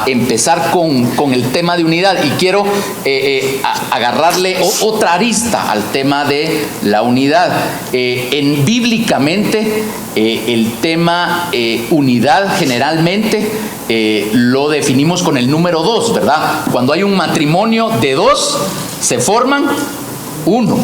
empezar con el tema de unidad y quiero agarrarle otra arista al tema de la unidad. Bíblicamente, el tema unidad generalmente lo definimos con el número 2, ¿verdad? Cuando hay un matrimonio de 2, se forman 1.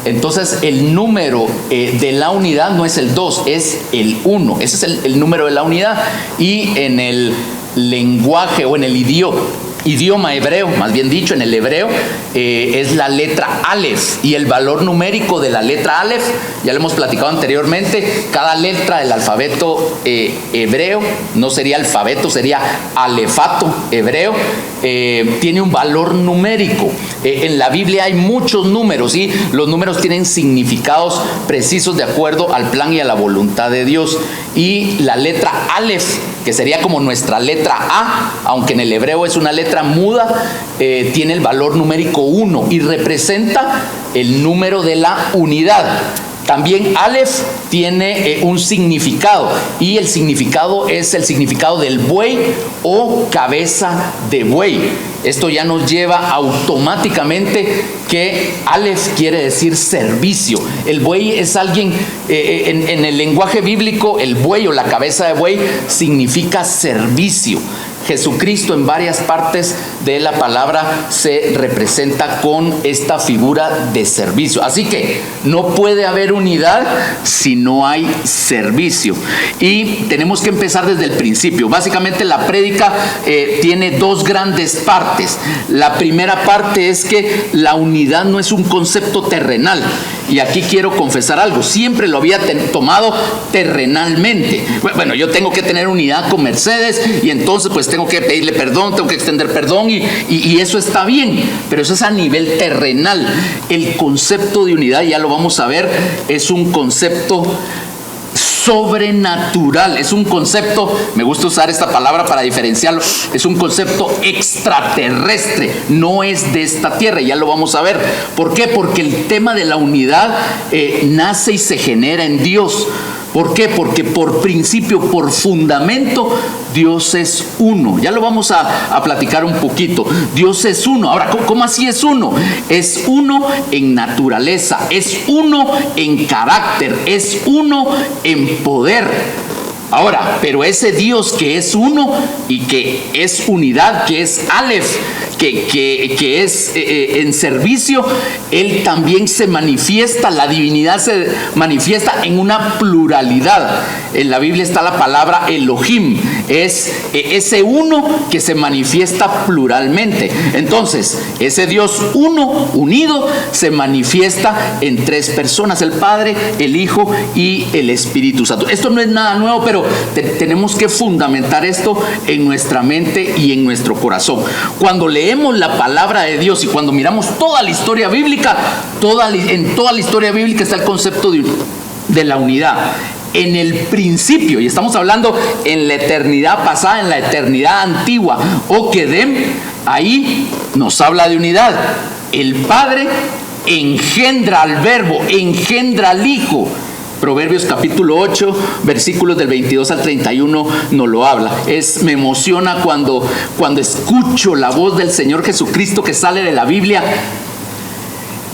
Entonces el número de la unidad no es el 2, es el 1. Ese es el número de la unidad. Y en el lenguaje o en el idioma hebreo, más bien dicho, en el hebreo, es la letra Aleph, y el valor numérico de la letra Aleph, ya lo hemos platicado anteriormente, cada letra del alfabeto hebreo, no sería alfabeto, sería alefato hebreo, tiene un valor numérico. En la Biblia hay muchos números y los números tienen significados precisos de acuerdo al plan y a la voluntad de Dios. Y la letra Aleph, que sería como nuestra letra A, aunque en el hebreo es una letra muda, tiene el valor numérico 1 y representa el número de la unidad. También Aleph tiene un significado, y el significado es el significado del buey o cabeza de buey. Esto ya nos lleva automáticamente que Aleph quiere decir servicio. El buey es alguien, en el lenguaje bíblico, el buey o la cabeza de buey significa servicio. Jesucristo en varias partes de la palabra se representa con esta figura de servicio. Así que no puede haber unidad si no hay servicio. Y tenemos que empezar desde el principio. Básicamente la prédica tiene dos grandes partes. La primera parte es que la unidad no es un concepto terrenal. Y aquí quiero confesar algo, siempre lo había tomado terrenalmente. Bueno, yo tengo que tener unidad con Mercedes y entonces pues tengo que pedirle perdón, tengo que extender perdón y eso está bien, pero eso es a nivel terrenal. El concepto de unidad, ya lo vamos a ver, es un concepto sobrenatural, es un concepto, me gusta usar esta palabra para diferenciarlo, es un concepto extraterrestre, no es de esta tierra, ya lo vamos a ver. ¿Por qué? Porque el tema de la unidad nace y se genera en Dios. ¿Por qué? Porque por principio, por fundamento, Dios es uno. Ya lo vamos a platicar un poquito. Dios es uno. Ahora, ¿cómo así es uno? Es uno en naturaleza, es uno en carácter, es uno en poder. Ahora, pero ese Dios que es uno y que es unidad, que es Aleph, que es en servicio, Él también se manifiesta, la divinidad se manifiesta en una pluralidad. En la Biblia está la palabra Elohim, es ese uno que se manifiesta pluralmente. Entonces, ese Dios uno, unido, se manifiesta en tres personas: el Padre, el Hijo y el Espíritu Santo. Esto no es nada nuevo, pero tenemos que fundamentar esto en nuestra mente y en nuestro corazón. Cuando leemos la palabra de Dios y cuando miramos toda la historia bíblica, en toda la historia bíblica está el concepto de la unidad. En el principio, y estamos hablando en la eternidad pasada, en la eternidad antigua, o Kedem, ahí nos habla de unidad. El Padre engendra al Verbo, engendra al Hijo. Proverbios capítulo 8, versículos del 22 al 31 nos lo habla. Me emociona cuando escucho la voz del Señor Jesucristo que sale de la Biblia.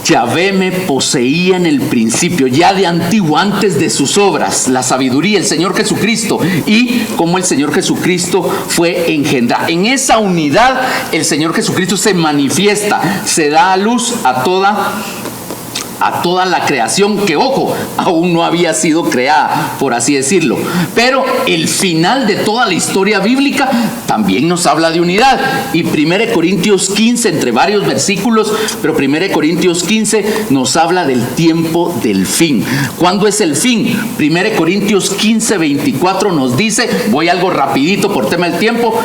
Yahvé me poseía en el principio, ya de antiguo, antes de sus obras, la sabiduría, el Señor Jesucristo, y cómo el Señor Jesucristo fue engendrado. En esa unidad el Señor Jesucristo se manifiesta, se da a luz a toda la creación que, ojo, aún no había sido creada, por así decirlo. Pero el final de toda la historia bíblica también nos habla de unidad. Y 1 Corintios 15, entre varios versículos, pero 1 Corintios 15 nos habla del tiempo del fin. ¿Cuándo es el fin? 1 Corintios 15, 24 nos dice, voy algo rapidito por tema del tiempo,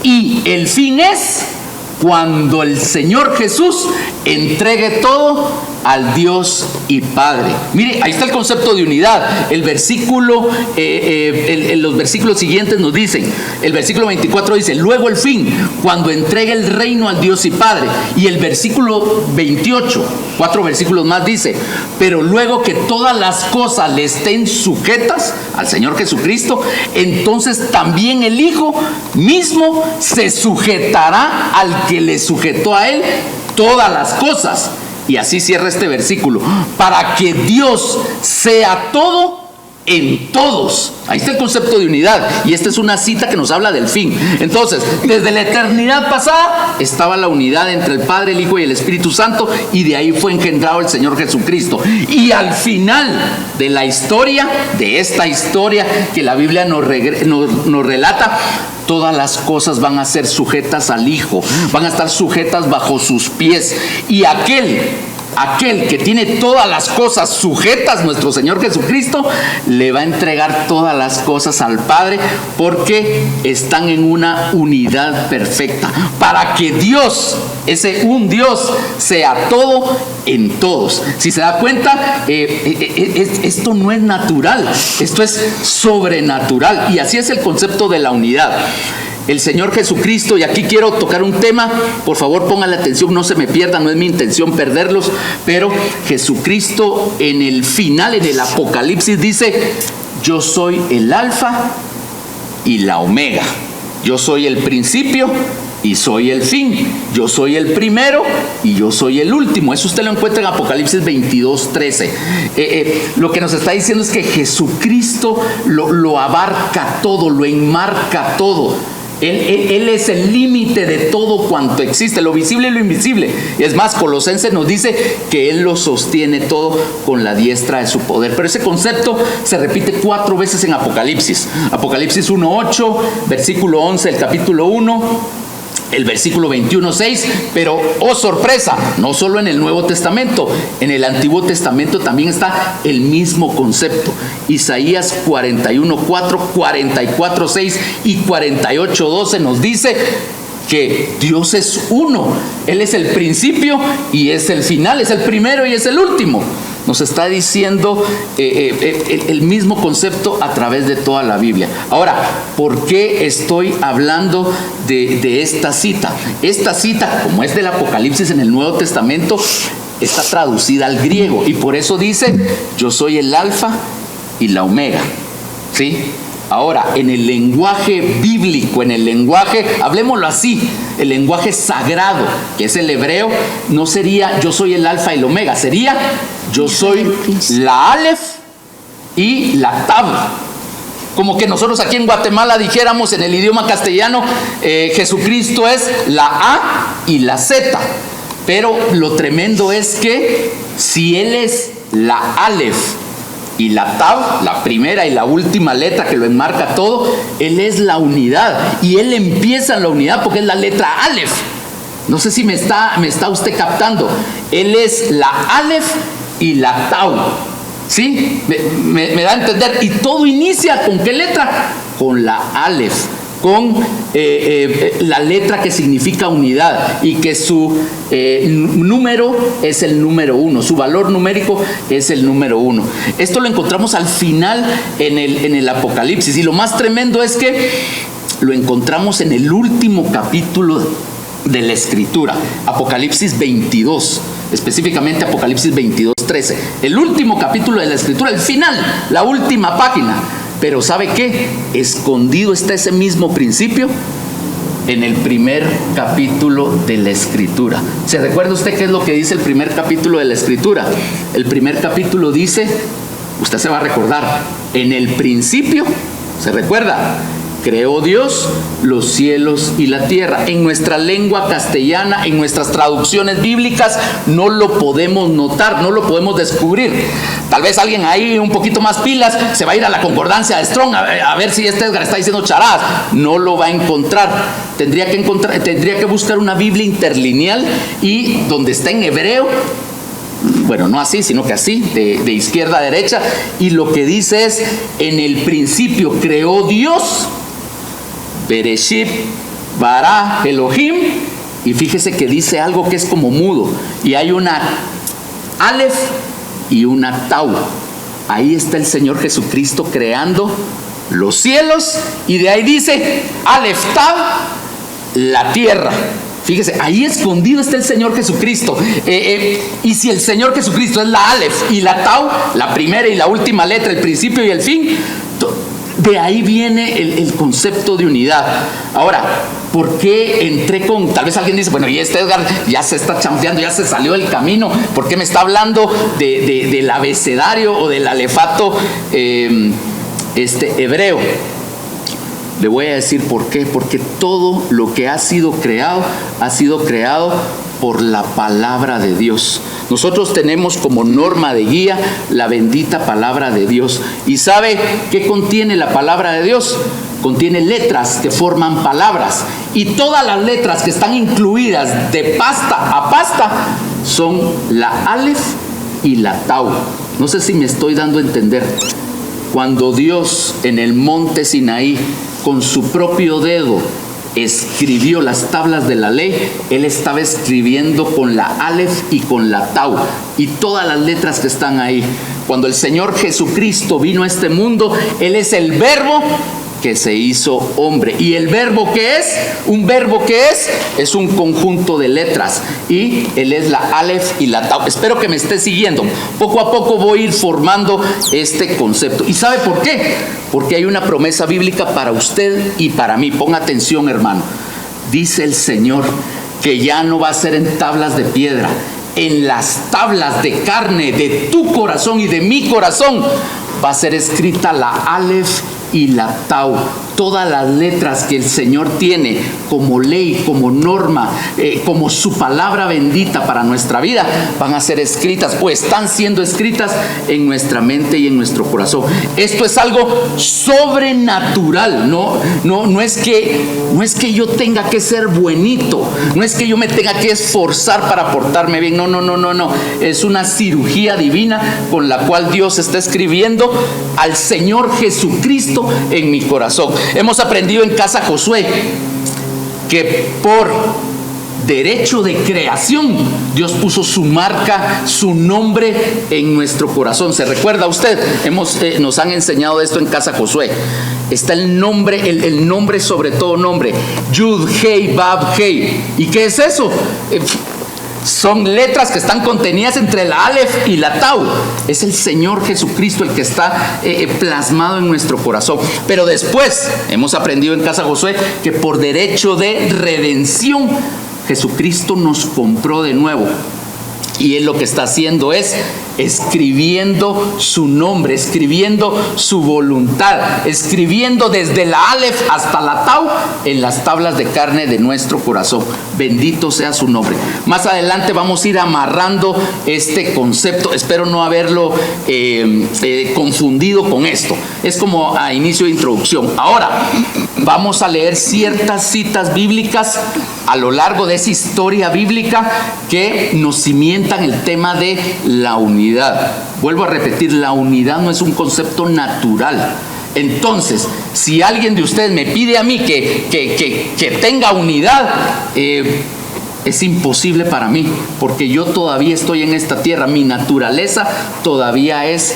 y el fin es cuando el Señor Jesús entregue todo al Dios y Padre. Mire, ahí está el concepto de unidad. El versículo, los versículos siguientes nos dicen, el versículo 24 dice, luego el fin, cuando entregue el reino al Dios y Padre. Y el versículo 28, 4 versículos más dice, pero luego que todas las cosas le estén sujetas al Señor Jesucristo, entonces también el Hijo mismo se sujetará al que le sujetó a él todas las cosas. Y así cierra este versículo, para que Dios sea todo en todos. Ahí está el concepto de unidad, y esta es una cita que nos habla del fin. Entonces, desde la eternidad pasada estaba la unidad entre el Padre, el Hijo y el Espíritu Santo, y de ahí fue engendrado el Señor Jesucristo. Y al final de la historia, de esta historia que la Biblia nos relata, todas las cosas van a ser sujetas al Hijo, van a estar sujetas bajo sus pies. Y aquel que tiene todas las cosas sujetas, nuestro Señor Jesucristo, le va a entregar todas las cosas al Padre, porque están en una unidad perfecta, para que Dios, ese un Dios, sea todo en todos. Si se da cuenta, esto no es natural, esto es sobrenatural, y así es el concepto de la unidad. El Señor Jesucristo, y aquí quiero tocar un tema, por favor pónganle atención, no se me pierdan, no es mi intención perderlos, pero Jesucristo en el final, en el Apocalipsis, dice, yo soy el Alfa y la Omega, yo soy el principio y soy el fin, yo soy el primero y yo soy el último. Eso usted lo encuentra en Apocalipsis 22:13. Lo que nos está diciendo es que Jesucristo lo abarca todo, lo enmarca todo. Él es el límite de todo cuanto existe, lo visible y lo invisible. Y es más, Colosenses nos dice que Él lo sostiene todo con la diestra de su poder. Pero ese concepto se repite 4 veces en Apocalipsis. Apocalipsis 1:8, versículo 11 del capítulo 1. El versículo 21:6, pero oh sorpresa, no solo en el Nuevo Testamento, en el Antiguo Testamento también está el mismo concepto. Isaías 41:4, 44:6 y 48:12 nos dice que Dios es uno, Él es el principio y es el final, es el primero y es el último. Nos está diciendo el mismo concepto a través de toda la Biblia. Ahora, ¿por qué estoy hablando de esta cita? Esta cita, como es del Apocalipsis en el Nuevo Testamento, está traducida al griego, y por eso dice, yo soy el Alfa y la Omega, ¿sí? Ahora, en el lenguaje bíblico, en el lenguaje, hablemoslo así, el lenguaje sagrado, que es el hebreo, no sería yo soy el Alfa y el Omega, sería yo soy la Aleph y la Tav. Como que nosotros aquí en Guatemala dijéramos en el idioma castellano, Jesucristo es la A y la Z. Pero lo tremendo es que si Él es la Aleph y la Tav, la primera y la última letra que lo enmarca todo, Él es la unidad, y Él empieza en la unidad porque es la letra Aleph. No sé si me está usted captando. Él es la Aleph y la Tav, ¿sí? Me da a entender. Y todo inicia ¿con qué letra? Con la Aleph, con la letra que significa unidad, y que su número es el número 1, su valor numérico es el número 1. Esto lo encontramos al final en el Apocalipsis, y lo más tremendo es que lo encontramos en el último capítulo de la Escritura, Apocalipsis 22, específicamente Apocalipsis 22:13, el último capítulo de la Escritura, el final, la última página. Pero ¿sabe qué? Escondido está ese mismo principio en el primer capítulo de la Escritura. ¿Se recuerda usted qué es lo que dice el primer capítulo de la Escritura? El primer capítulo dice, usted se va a recordar, en el principio, ¿se recuerda? Creó Dios los cielos y la tierra. En nuestra lengua castellana, en nuestras traducciones bíblicas, no lo podemos notar, no lo podemos descubrir. Tal vez alguien ahí un poquito más pilas se va a ir a la concordancia de Strong a ver si este Edgar está diciendo charadas. No lo va a encontrar. Tendría que buscar una Biblia interlineal, y donde está en hebreo, bueno, no así, sino que así, de izquierda a derecha, y lo que dice es, en el principio creó Dios, Bereshit bara Elohim, y fíjese que dice algo que es como mudo, y hay una Aleph y una Tau. Ahí está el Señor Jesucristo creando los cielos, y de ahí dice Aleph Tav, la tierra. Fíjese, ahí escondido está el Señor Jesucristo. Y si el Señor Jesucristo es la Aleph y la Tau, la primera y la última letra, el principio y el fin, de ahí viene el concepto de unidad. Ahora, ¿por qué entré con...? Tal vez alguien dice, bueno, y Edgar ya se está chanfleando, ya se salió del camino. ¿Por qué me está hablando del abecedario o del alefato hebreo? Le voy a decir por qué. Porque todo lo que ha sido creado por la palabra de Dios. Nosotros tenemos como norma de guía la bendita palabra de Dios. ¿Y sabe qué contiene la palabra de Dios? Contiene letras que forman palabras. Y todas las letras que están incluidas de pasta a pasta son la Aleph y la Tau. No sé si me estoy dando a entender. Cuando Dios en el monte Sinaí, con su propio dedo, escribió las tablas de la ley, Él estaba escribiendo con la Aleph y con la Tau, y todas las letras que están ahí. Cuando el Señor Jesucristo vino a este mundo, Él es el Verbo que se hizo hombre. ¿Y el verbo qué es? Un verbo que es un conjunto de letras, y Él es la Aleph y la Tau. Espero que me esté siguiendo. Poco a poco voy a ir formando este concepto. ¿Y sabe por qué? Porque hay una promesa bíblica para usted y para mí. Ponga atención, hermano. Dice el Señor que ya no va a ser en tablas de piedra, en las tablas de carne de tu corazón y de mi corazón va a ser escrita la Aleph y la Tau. Todas las letras que el Señor tiene como ley, como norma, como su palabra bendita para nuestra vida, van a ser escritas o están siendo escritas en nuestra mente y en nuestro corazón. Esto es algo sobrenatural. No es que yo tenga que ser buenito, no es que yo me tenga que esforzar para portarme bien. No. Es una cirugía divina con la cual Dios está escribiendo al Señor Jesucristo en mi corazón. Hemos aprendido en Casa Josué que por derecho de creación Dios puso su marca, su nombre en nuestro corazón. ¿Se recuerda usted? Nos han enseñado esto en Casa Josué. Está el nombre, el nombre sobre todo nombre, Yud, Hei, Bab, Hei. ¿Y qué es eso? Son letras que están contenidas entre la Aleph y la Tau. Es el Señor Jesucristo el que está plasmado en nuestro corazón. Pero después hemos aprendido en Casa Josué que por derecho de redención Jesucristo nos compró de nuevo. Y Él lo que está haciendo es escribiendo su nombre, escribiendo su voluntad, escribiendo desde la Aleph hasta la Tau en las tablas de carne de nuestro corazón. Bendito sea su nombre. Más adelante vamos a ir amarrando este concepto. Espero no haberlo confundido con esto. Es como a inicio de introducción. Ahora vamos a leer ciertas citas bíblicas a lo largo de esa historia bíblica que nos cimentan el tema de la unidad. Vuelvo a repetir, la unidad no es un concepto natural. Entonces, si alguien de ustedes me pide a mí que tenga unidad, es imposible para mí, porque yo todavía estoy en esta tierra. Mi naturaleza todavía es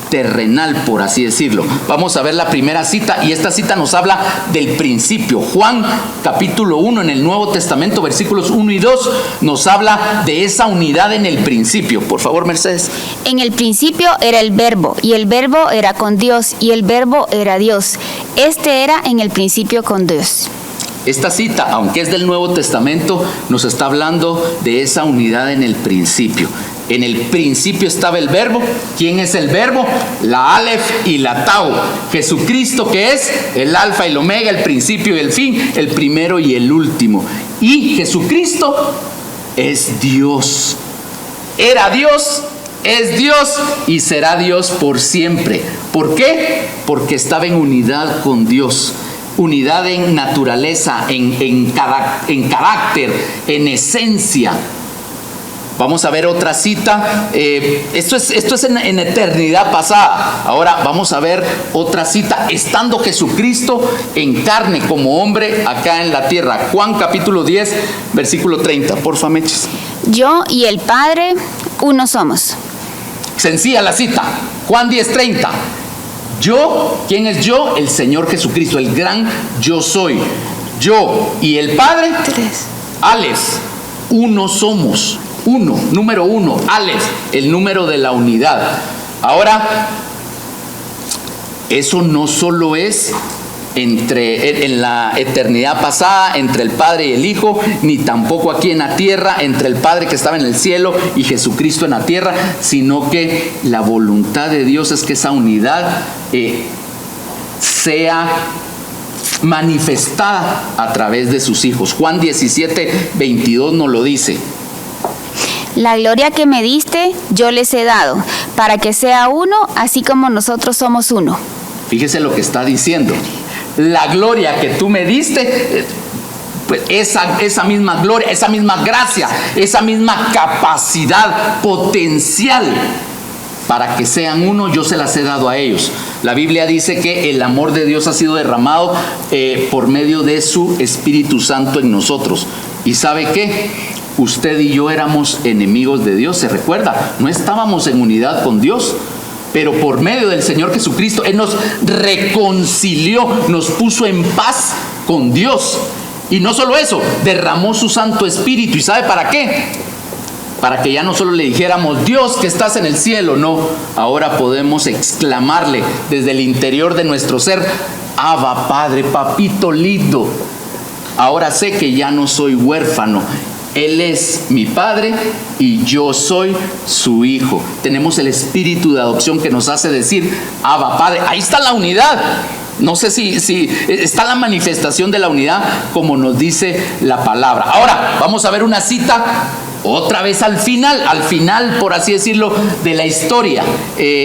terrenal, por así decirlo. Vamos a ver la primera cita, y esta cita nos habla del principio. Juan capítulo 1 en el Nuevo Testamento, versículos 1 y 2, nos habla de esa unidad en el principio. Por favor, Mercedes. En el principio era el Verbo, y el Verbo era con Dios, y el Verbo era Dios. Este era en el principio con Dios. Esta cita, aunque es del Nuevo Testamento, nos está hablando de esa unidad en el principio. En el principio estaba el Verbo. ¿Quién es el Verbo? La Aleph y la Tau. Jesucristo, que es el Alfa y el Omega, el principio y el fin, el primero y el último. Y Jesucristo es Dios. Era Dios, es Dios y será Dios por siempre. ¿Por qué? Porque estaba en unidad con Dios. Unidad en naturaleza, en carácter, en esencia. Vamos a ver otra cita. Esto es en eternidad pasada. Ahora vamos a ver otra cita. Estando Jesucristo en carne como hombre acá en la tierra. Juan capítulo 10, versículo 30. Porfa, Meches. Yo y el Padre uno somos. Sencilla la cita. Juan 10:30. Yo, ¿quién es yo? El Señor Jesucristo, el gran yo soy. Yo y el Padre, Aleph, uno somos. Uno, número uno, Aleph, el número de la unidad. Ahora, eso no solo es en la eternidad pasada entre el Padre y el Hijo, ni tampoco aquí en la tierra entre el Padre que estaba en el cielo y Jesucristo en la tierra, sino que la voluntad de Dios es que esa unidad sea manifestada a través de sus hijos. Juan 17:22 nos lo dice. La gloria que me diste, yo les he dado, para que sea uno, así como nosotros somos uno. Fíjese lo que está diciendo. La gloria que tú me diste, pues esa misma gloria, esa misma gracia, esa misma capacidad potencial para que sean uno, yo se las he dado a ellos. La Biblia dice que el amor de Dios ha sido derramado por medio de su Espíritu Santo en nosotros. ¿Y sabe qué? Usted y yo éramos enemigos de Dios, ¿se recuerda? No estábamos en unidad con Dios. Pero por medio del Señor Jesucristo, Él nos reconcilió, nos puso en paz con Dios. Y no solo eso, derramó su Santo Espíritu. ¿Y sabe para qué? Para que ya no solo le dijéramos, Dios que estás en el cielo. No, ahora podemos exclamarle desde el interior de nuestro ser, Abba Padre, papito lindo. Ahora sé que ya no soy huérfano. Él es mi Padre y yo soy su Hijo. Tenemos el espíritu de adopción que nos hace decir, Abba Padre. Ahí está la unidad. No sé si está la manifestación de la unidad como nos dice la palabra. Ahora, vamos a ver una cita otra vez al final, por así decirlo, de la historia.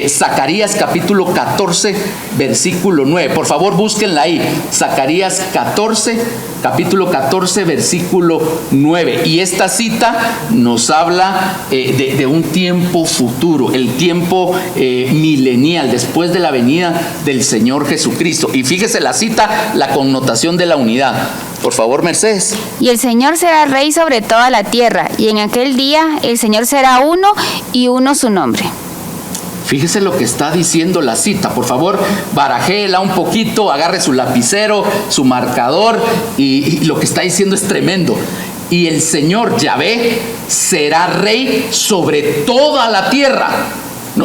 Zacarías capítulo 14, versículo 9. Por favor, búsquenla ahí. Zacarías 14, capítulo 14, versículo 9. Y esta cita nos habla de un tiempo futuro, el tiempo milenial, después de la venida del Señor Jesucristo. Y fíjese la cita, la connotación de la unidad. Por favor, Mercedes. Y el Señor será rey sobre toda la tierra, y en aquel día el Señor será uno y uno su nombre. Fíjese lo que está diciendo la cita. Por favor, barajéela un poquito, agarre su lapicero, su marcador, y lo que está diciendo es tremendo. Y el Señor Yahvé será rey sobre toda la tierra.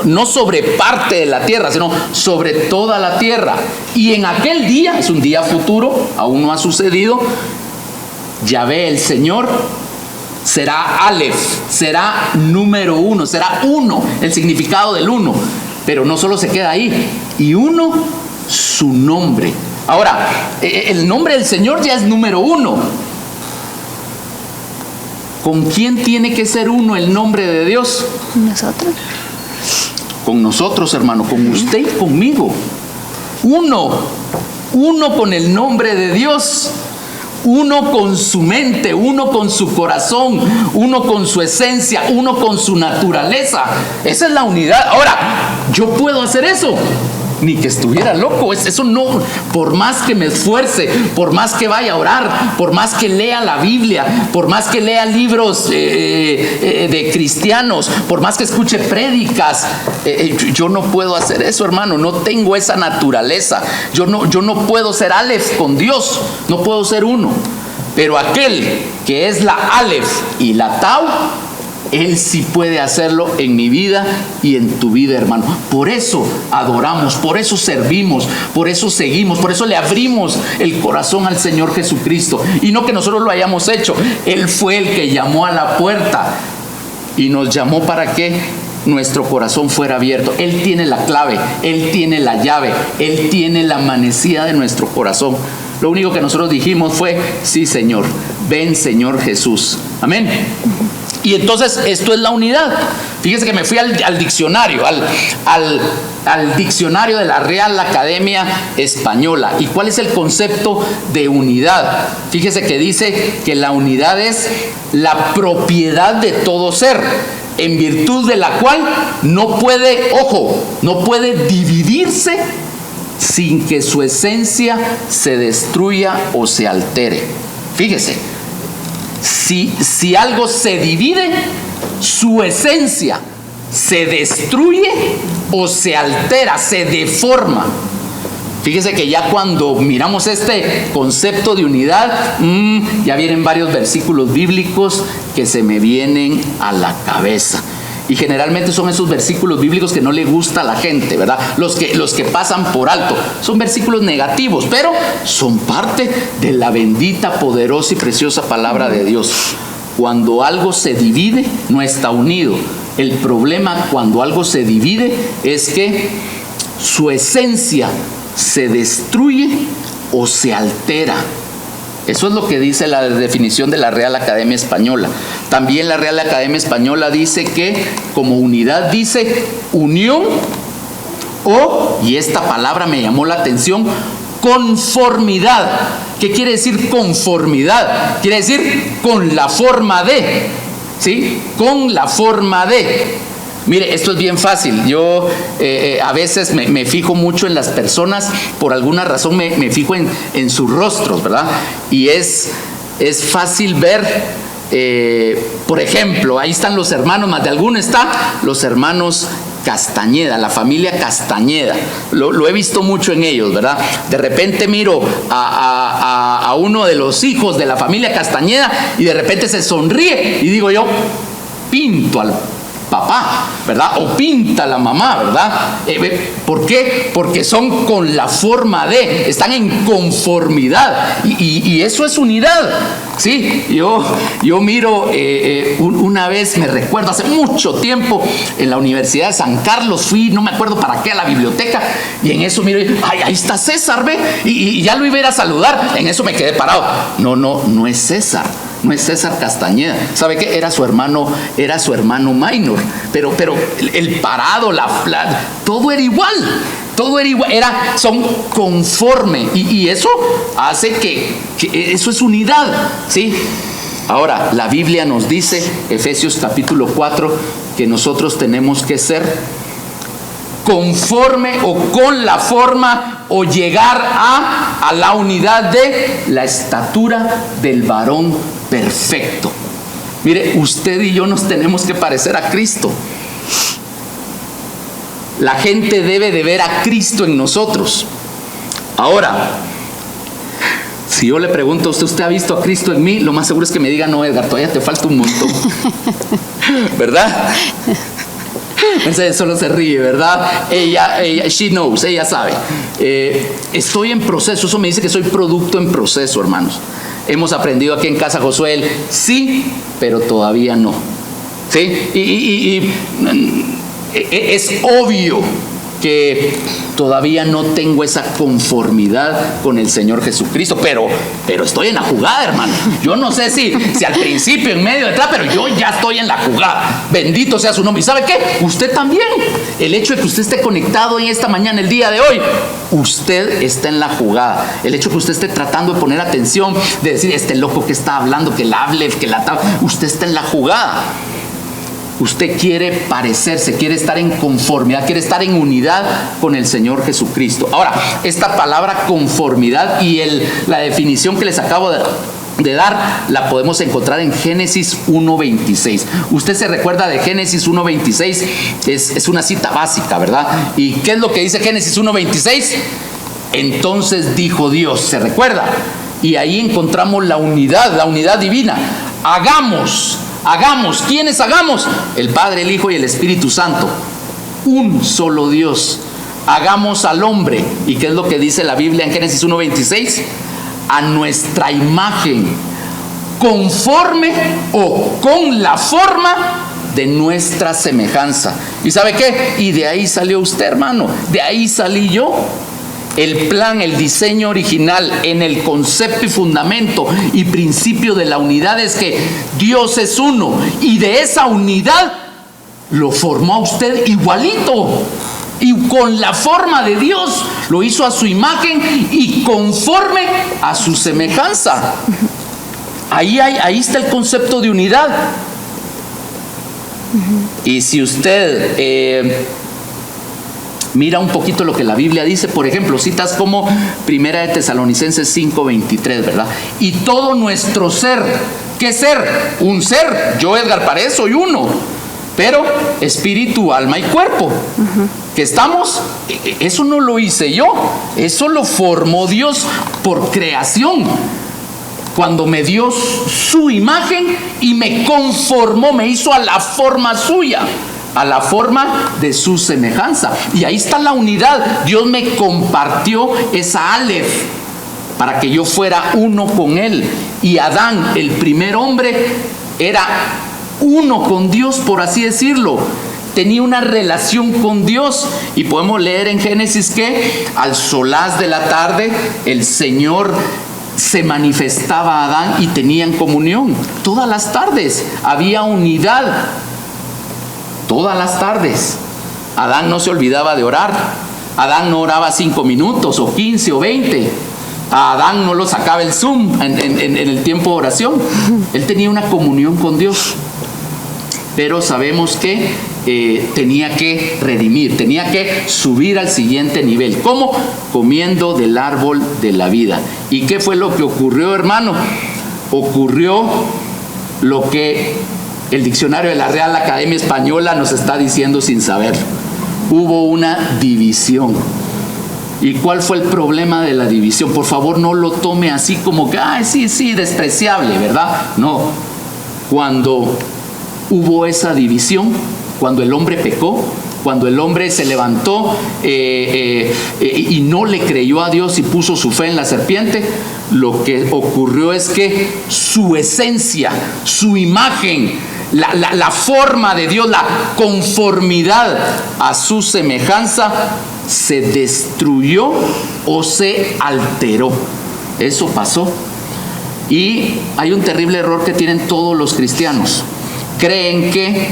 No sobre parte de la tierra, sino sobre toda la tierra. Y en aquel día, es un día futuro, aún no ha sucedido, Yahvé el Señor será Aleph, será número uno, será uno, el significado del uno. Pero no solo se queda ahí, y uno, su nombre. Ahora, el nombre del Señor ya es número uno. ¿Con quién tiene que ser uno el nombre de Dios? Nosotros. Con nosotros, hermano, con usted y conmigo. Uno con el nombre de Dios. Uno con su mente, uno con su corazón, uno con su esencia, uno con su naturaleza. Esa es la unidad. Ahora, ¿yo puedo hacer eso? Ni que estuviera loco. Eso no, por más que me esfuerce, por más que vaya a orar, por más que lea la Biblia, por más que lea libros de cristianos, por más que escuche prédicas, yo no puedo hacer eso, hermano. No tengo esa naturaleza. Yo no puedo ser Aleph con Dios. No puedo ser uno. Pero aquel que es la Aleph y la Tau, Él sí puede hacerlo en mi vida y en tu vida, hermano. Por eso adoramos, por eso servimos, por eso seguimos, por eso le abrimos el corazón al Señor Jesucristo. Y no que nosotros lo hayamos hecho. Él fue el que llamó a la puerta y nos llamó para que nuestro corazón fuera abierto. Él tiene la clave, Él tiene la llave, Él tiene la manecilla de nuestro corazón. Lo único que nosotros dijimos fue, sí, Señor, ven, Señor Jesús. Amén. Y entonces esto es la unidad. Fíjese que me fui al diccionario, al diccionario de la Real Academia Española. ¿Y cuál es el concepto de unidad? Fíjese que dice que la unidad es la propiedad de todo ser, en virtud de la cual no puede dividirse sin que su esencia se destruya o se altere. Fíjese. Si algo se divide, su esencia se destruye o se altera, se deforma. Fíjese que ya cuando miramos este concepto de unidad, ya vienen varios versículos bíblicos que se me vienen a la cabeza. Y generalmente son esos versículos bíblicos que no le gusta a la gente, ¿verdad? Los que pasan por alto. Son versículos negativos, pero son parte de la bendita, poderosa y preciosa palabra de Dios. Cuando algo se divide, no está unido. El problema cuando algo se divide es que su esencia se destruye o se altera. Eso es lo que dice la definición de la Real Academia Española. También la Real Academia Española dice que como unidad dice unión o, y esta palabra me llamó la atención, conformidad. ¿Qué quiere decir conformidad? Quiere decir con la forma de, ¿sí? Con la forma de. Mire, esto es bien fácil. Yo a veces me fijo mucho en las personas, por alguna razón me fijo en sus rostros, ¿verdad? Y es fácil ver, por ejemplo, ahí están los hermanos, más de alguno está, los hermanos Castañeda, la familia Castañeda. Lo he visto mucho en ellos, ¿verdad? De repente miro a uno de los hijos de la familia Castañeda y de repente se sonríe y digo yo, pinto al papá, ¿verdad? O pinta la mamá, ¿verdad? ¿Por qué? Porque son con la forma de, están en conformidad y eso es unidad, ¿sí? Yo miro, una vez me recuerdo, hace mucho tiempo en la Universidad de San Carlos fui, no me acuerdo para qué, a la biblioteca y en eso miro, ay, ahí está César, ¿ve? Y ya lo iba a ir a saludar, en eso me quedé parado. No es César. No es César Castañeda. ¿Sabe qué? Era su hermano minor. Pero el parado, todo era igual. Todo era igual. Son conforme. Y eso hace que eso es unidad. ¿Sí? Ahora, la Biblia nos dice, Efesios capítulo 4, que nosotros tenemos que ser conforme o con la forma o llegar a la unidad de la estatura del varón perfecto. Mire, usted y yo nos tenemos que parecer a Cristo. La gente debe de ver a Cristo en nosotros. Ahora, si yo le pregunto a usted ha visto a Cristo en mí? Lo más seguro es que me diga, no, Edgar, todavía te falta un montón. ¿Verdad? Entonces solo se ríe, ¿verdad? Ella, she knows, ella sabe. Estoy en proceso, eso me dice que soy producto en proceso, hermanos. Hemos aprendido aquí en Casa Josué, sí, pero todavía no. ¿Sí? Y es obvio que todavía no tengo esa conformidad con el Señor Jesucristo, pero estoy en la jugada, hermano. Yo no sé si al principio, en medio, detrás, pero yo ya estoy en la jugada. Bendito sea su nombre. ¿Y sabe qué? Usted también. El hecho de que usted esté conectado en esta mañana, el día de hoy, usted está en la jugada. El hecho de que usted esté tratando de poner atención, de decir, este loco que está hablando, que la hable, que la tal, usted está en la jugada. Usted quiere parecerse, quiere estar en conformidad, quiere estar en unidad con el Señor Jesucristo. Ahora, esta palabra conformidad y la definición que les acabo de dar, la podemos encontrar en Génesis 1:26. Usted se recuerda de Génesis 1:26, es una cita básica, ¿verdad? ¿Y qué es lo que dice Génesis 1:26? Entonces dijo Dios, ¿se recuerda? Y ahí encontramos la unidad divina. Hagamos, ¿quiénes hagamos? El Padre, el Hijo y el Espíritu Santo. Un solo Dios. Hagamos al hombre. ¿Y qué es lo que dice la Biblia en Génesis 1:26? A nuestra imagen, conforme o con la forma de nuestra semejanza. ¿Y sabe qué? Y de ahí salió usted, hermano. De ahí salí yo. El plan, el diseño original en el concepto y fundamento y principio de la unidad es que Dios es uno y de esa unidad lo formó a usted igualito y con la forma de Dios lo hizo a su imagen y conforme a su semejanza. Ahí está el concepto de unidad. Y si usted mira un poquito lo que la Biblia dice, por ejemplo, citas como Primera de Tesalonicenses 5:23, ¿verdad? Y todo nuestro ser ¿Qué ser? Un ser. Yo, Edgar Paredes, soy uno. Pero espíritu, alma y cuerpo. Que estamos, eso no lo hice yo. Eso lo formó Dios por creación. Cuando me dio su imagen y me conformó, me hizo a la forma suya, a la forma de su semejanza. Y ahí está la unidad. Dios me compartió esa Aleph para que yo fuera uno con Él. Y Adán, el primer hombre, era uno con Dios, por así decirlo. Tenía una relación con Dios. Y podemos leer en Génesis que al solaz de la tarde el Señor se manifestaba a Adán y tenían comunión. Todas las tardes había unidad. Todas las tardes. Adán no se olvidaba de orar. Adán no oraba 5 minutos o 15 o 20. A Adán no lo sacaba el Zoom en el tiempo de oración. Él tenía una comunión con Dios. Pero sabemos que tenía que redimir, tenía que subir al siguiente nivel. ¿Cómo? Comiendo del árbol de la vida. ¿Y qué fue lo que ocurrió, hermano? Ocurrió lo que el diccionario de la Real Academia Española nos está diciendo sin saber. Hubo una división. ¿Y cuál fue el problema de la división? Por favor, no lo tome así como que, sí, despreciable, ¿verdad? No. Cuando hubo esa división, cuando el hombre pecó, cuando el hombre se levantó y no le creyó a Dios y puso su fe en la serpiente, lo que ocurrió es que su esencia, su imagen, la forma de Dios, la conformidad a su semejanza se destruyó o se alteró. Eso pasó. Y hay un terrible error que tienen todos los cristianos. Creen que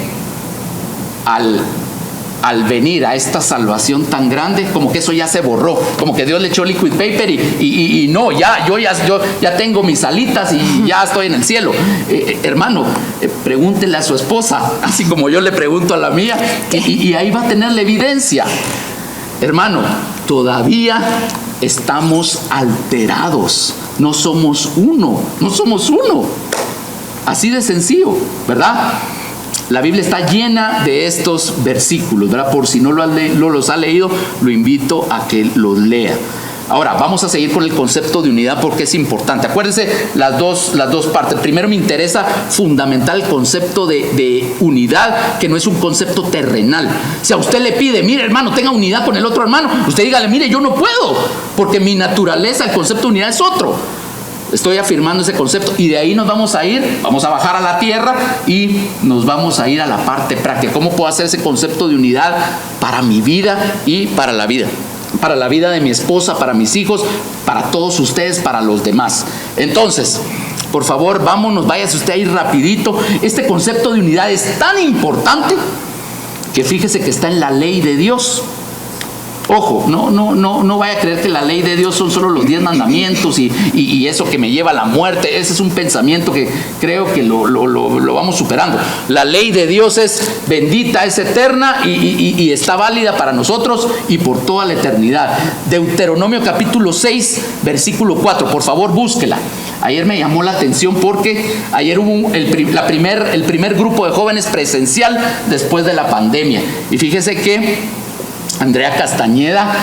al venir a esta salvación tan grande, como que eso ya se borró, como que Dios le echó liquid paper y no, yo ya tengo mis alitas y ya estoy en el cielo. Hermano, pregúntele a su esposa, así como yo le pregunto a la mía, y ahí va a tener la evidencia. Hermano, todavía estamos alterados, no somos uno. Así de sencillo, ¿verdad? La Biblia está llena de estos versículos, ¿verdad? Por si no los ha leído, lo invito a que los lea. Ahora, vamos a seguir con el concepto de unidad porque es importante. Acuérdense las dos partes. Primero me interesa fundamental el concepto de unidad, que no es un concepto terrenal. Si a usted le pide, mire hermano, tenga unidad con el otro hermano, usted dígale, mire, yo no puedo, porque mi naturaleza, el concepto de unidad es otro. Estoy afirmando ese concepto y de ahí nos vamos a ir, vamos a bajar a la tierra y nos vamos a ir a la parte práctica. ¿Cómo puedo hacer ese concepto de unidad para mi vida y para la vida? Para la vida de mi esposa, para mis hijos, para todos ustedes, para los demás. Entonces, por favor, vámonos, váyase usted ahí rapidito. Este concepto de unidad es tan importante que fíjese que está en la ley de Dios. Ojo, no vaya a creer que la ley de Dios son solo los 10 mandamientos y eso que me lleva a la muerte. Ese es un pensamiento que creo que lo vamos superando. La ley de Dios es bendita, es eterna y está válida para nosotros y por toda la eternidad. Deuteronomio capítulo 6, versículo 4. Por favor, búsquela. Ayer me llamó la atención porque ayer hubo el primer grupo de jóvenes presencial después de la pandemia. Y fíjese que Andrea Castañeda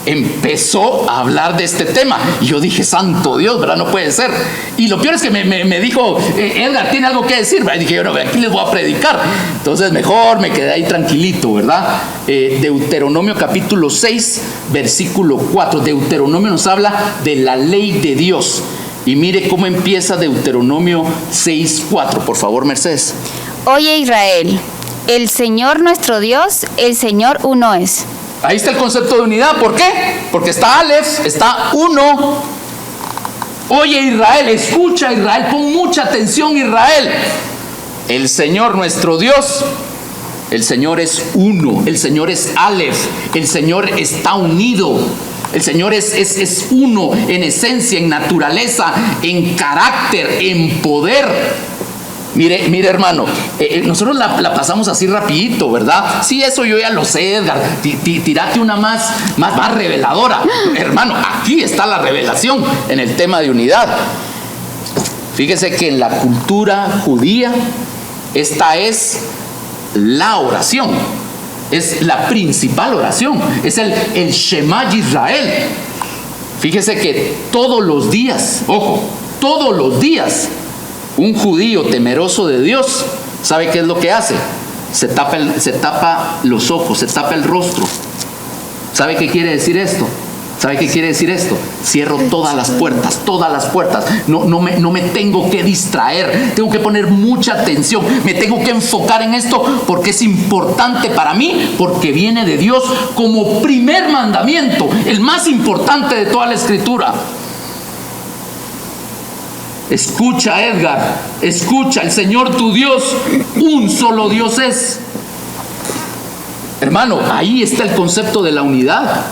empezó a hablar de este tema y yo dije, santo Dios, ¿verdad? No puede ser. Y lo peor es que me dijo, Edgar, ¿tiene algo que decir? Y dije, bueno, aquí les voy a predicar. Entonces mejor me quedé ahí tranquilito, ¿verdad? Deuteronomio capítulo 6, versículo 4. Deuteronomio nos habla de la ley de Dios. Y mire cómo empieza Deuteronomio 6, 4. Por favor, Mercedes. Oye Israel, el Señor nuestro Dios, el Señor uno es. Ahí está el concepto de unidad. ¿Por qué? Porque está Aleph, está uno. Oye Israel, escucha Israel, pon mucha atención Israel. El Señor nuestro Dios, el Señor es uno, el Señor es Aleph, el Señor está unido. El Señor es uno en esencia, en naturaleza, en carácter, en poder. Mire hermano, nosotros la pasamos así rapidito, ¿verdad? Sí, eso yo ya lo sé, Edgar. Tírate una más reveladora. Hermano, aquí está la revelación en el tema de unidad. Fíjese que en la cultura judía, esta es la oración, es la principal oración, es el Shema Yisrael. Fíjese que todos los días, ojo, todos los días, un judío temeroso de Dios, ¿sabe qué es lo que hace? Se tapa los ojos, se tapa el rostro. ¿Sabe qué quiere decir esto? ¿Sabe qué quiere decir esto? Cierro todas las puertas, todas las puertas. No me tengo que distraer, tengo que poner mucha atención, me tengo que enfocar en esto porque es importante para mí, porque viene de Dios como primer mandamiento, el más importante de toda la Escritura. Escucha, Edgar, escucha, el Señor tu Dios, un solo Dios es. Hermano, ahí está el concepto de la unidad.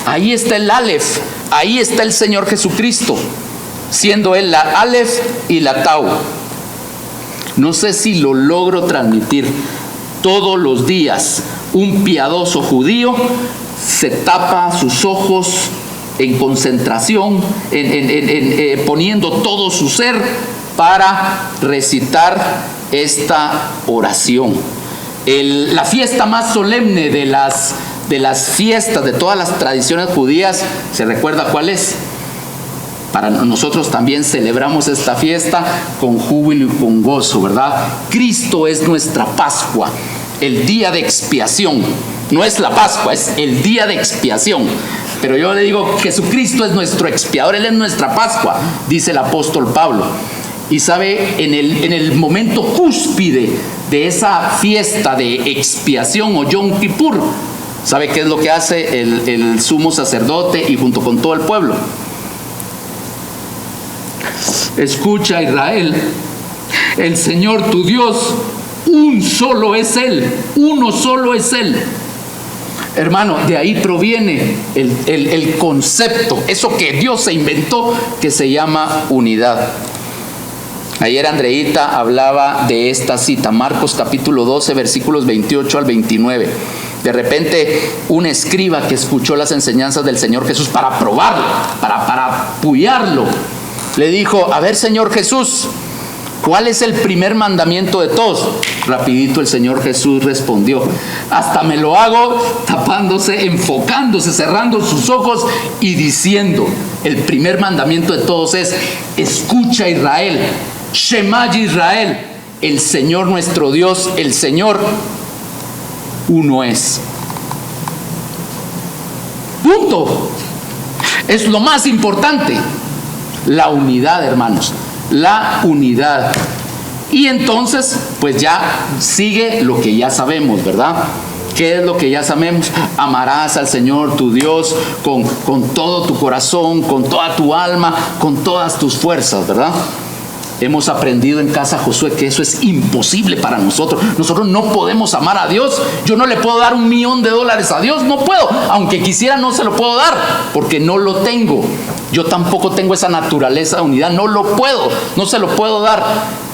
Ahí está el Aleph, ahí está el Señor Jesucristo, siendo Él la Aleph y la Tau. No sé si lo logro transmitir. Todos los días un piadoso judío se tapa sus ojos en concentración, poniendo todo su ser para recitar esta oración. La fiesta más solemne de las fiestas, de todas las tradiciones judías, ¿se recuerda cuál es? Para nosotros también celebramos esta fiesta con júbilo y con gozo, ¿verdad? Cristo es nuestra Pascua, el día de expiación. No es la Pascua, es el día de expiación. Pero yo le digo, Jesucristo es nuestro expiador, Él es nuestra Pascua, dice el apóstol Pablo. Y sabe, en el momento cúspide de esa fiesta de expiación o Yom Kippur, ¿sabe qué es lo que hace el sumo sacerdote y junto con todo el pueblo? Escucha, Israel, el Señor tu Dios, un solo es Él, uno solo es Él. Hermano, de ahí proviene el concepto, eso que Dios se inventó, que se llama unidad. Ayer Andreita hablaba de esta cita, Marcos capítulo 12, versículos 28 al 29. De repente, un escriba que escuchó las enseñanzas del Señor Jesús para probarlo, para puyarlo, le dijo: a ver, Señor Jesús, ¿cuál es el primer mandamiento de todos? Rapidito el Señor Jesús respondió: hasta me lo hago tapándose, enfocándose, cerrando sus ojos y diciendo: el primer mandamiento de todos es: escucha, Israel, Shema Yisrael, el Señor nuestro Dios, el Señor uno es. Punto. Es lo más importante. La unidad, hermanos. La unidad. Y entonces, pues ya sigue lo que ya sabemos, ¿verdad? ¿Qué es lo que ya sabemos? Amarás al Señor tu Dios con todo tu corazón, con toda tu alma, con todas tus fuerzas, ¿verdad? Hemos aprendido en casa Josué que eso es imposible para nosotros. Nosotros no podemos amar a Dios. Yo no le puedo dar $1,000,000 a Dios, no puedo. Aunque quisiera, no se lo puedo dar, porque no lo tengo. Yo tampoco tengo esa naturaleza de unidad, no lo puedo, no se lo puedo dar.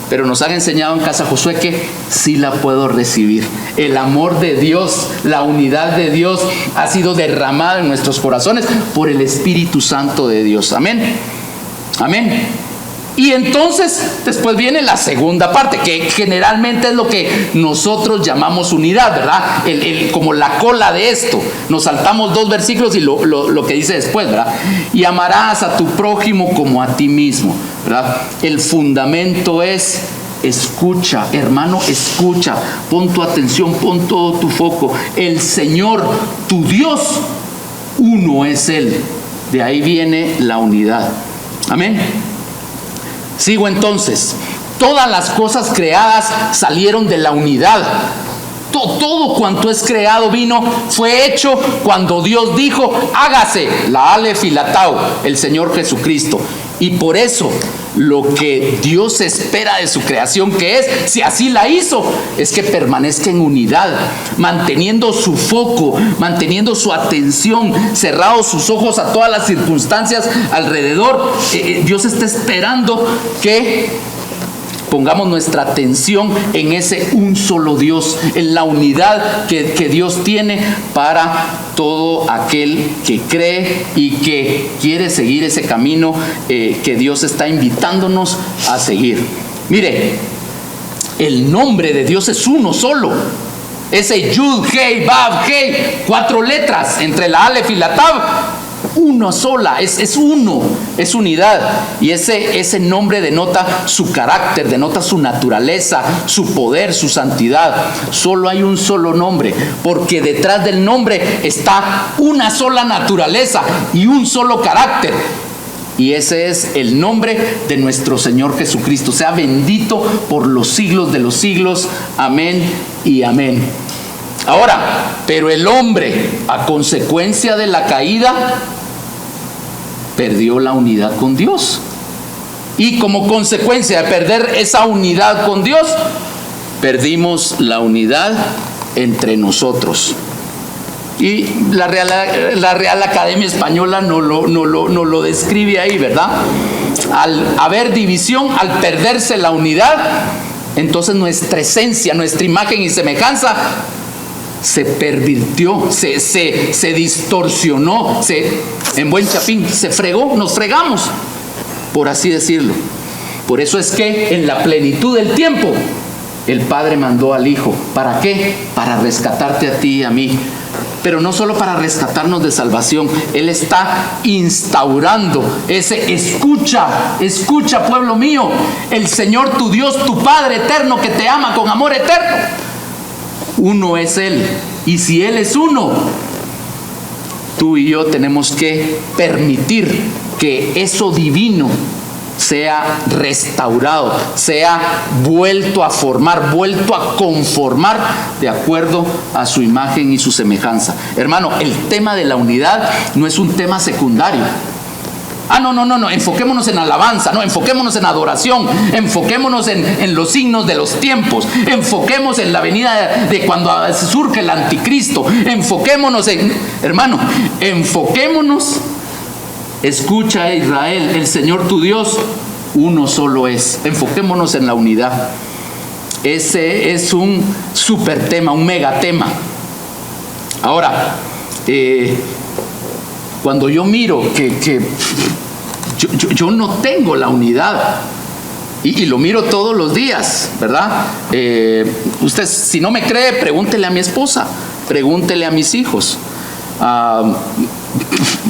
Pero nos han enseñado en casa Josué que sí la puedo recibir. El amor de Dios, la unidad de Dios ha sido derramada en nuestros corazones por el Espíritu Santo de Dios. Amén. Amén. Y entonces después viene la segunda parte, que generalmente es lo que nosotros llamamos unidad, ¿verdad? Como la cola de esto. Nos saltamos 2 versículos y lo que dice después, ¿verdad? Y amarás a tu prójimo como a ti mismo, ¿verdad? El fundamento es: escucha, hermano, escucha, pon tu atención, pon todo tu foco. El Señor, tu Dios, uno es Él. De ahí viene la unidad. Amén. Sigo entonces. Todas las cosas creadas salieron de la unidad. Todo cuanto es creado fue hecho cuando Dios dijo: hágase, la Aleph y la Tau, el Señor Jesucristo. Y por eso lo que Dios espera de su creación, que es, si así la hizo, es que permanezca en unidad, manteniendo su foco, manteniendo su atención, cerrados sus ojos a todas las circunstancias alrededor. Dios está esperando que Pongamos nuestra atención en ese un solo Dios, en la unidad que Dios tiene para todo aquel que cree y que quiere seguir ese camino que Dios está invitándonos a seguir. Mire, el nombre de Dios es uno solo. Ese Yud, Hei, Vav, Hei, 4 letras entre la Alef y la Tav, una sola, es uno, es unidad. Y ese nombre denota su carácter, denota su naturaleza, su poder, su santidad. Solo hay un solo nombre, porque detrás del nombre está una sola naturaleza y un solo carácter. Y ese es el nombre de nuestro Señor Jesucristo. Sea bendito por los siglos de los siglos. Amén y amén. Ahora, pero el hombre, a consecuencia de la caída, perdió la unidad con Dios. Y como consecuencia de perder esa unidad con Dios, perdimos la unidad entre nosotros. Y la Real Academia Española no lo describe ahí, ¿verdad? Al haber división, al perderse la unidad, entonces nuestra esencia, nuestra imagen y semejanza se pervirtió, se distorsionó, en buen chapín, se fregó, nos fregamos, por así decirlo. Por eso es que en la plenitud del tiempo, el Padre mandó al Hijo. ¿Para qué? Para rescatarte a ti y a mí. Pero no solo para rescatarnos de salvación, Él está instaurando ese escucha pueblo mío, el Señor tu Dios, tu Padre eterno que te ama con amor eterno. Uno es Él, y si Él es uno, tú y yo tenemos que permitir que eso divino sea restaurado, sea vuelto a formar, vuelto a conformar de acuerdo a su imagen y su semejanza. Hermano, el tema de la unidad no es un tema secundario. No, enfoquémonos en alabanza, no, enfoquémonos en adoración, enfoquémonos en los signos de los tiempos, enfoquemos en la venida de cuando surge el anticristo, enfoquémonos escucha Israel, el Señor tu Dios, uno solo es. Enfoquémonos en la unidad. Ese es un super tema, un megatema. Ahora, cuando yo miro que yo no tengo la unidad, y lo miro todos los días, ¿verdad? Usted, si no me cree, pregúntele a mi esposa, pregúntele a mis hijos.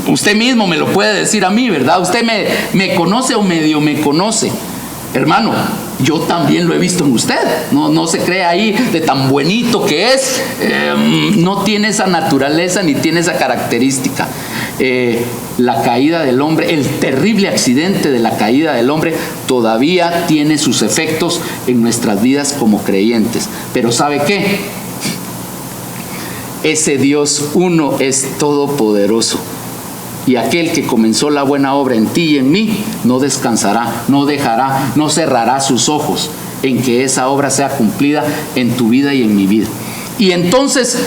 Usted mismo me lo puede decir a mí, ¿verdad? Usted me conoce o medio me conoce. Hermano, yo también lo he visto en usted. No se cree ahí de tan buenito que es. No tiene esa naturaleza ni tiene esa característica. La caída del hombre, el terrible accidente de la caída del hombre todavía tiene sus efectos en nuestras vidas como creyentes. Pero ¿sabe qué? Ese Dios uno es todopoderoso. Y aquel que comenzó la buena obra en ti y en mí, no descansará, no dejará, no cerrará sus ojos en que esa obra sea cumplida en tu vida y en mi vida. Y entonces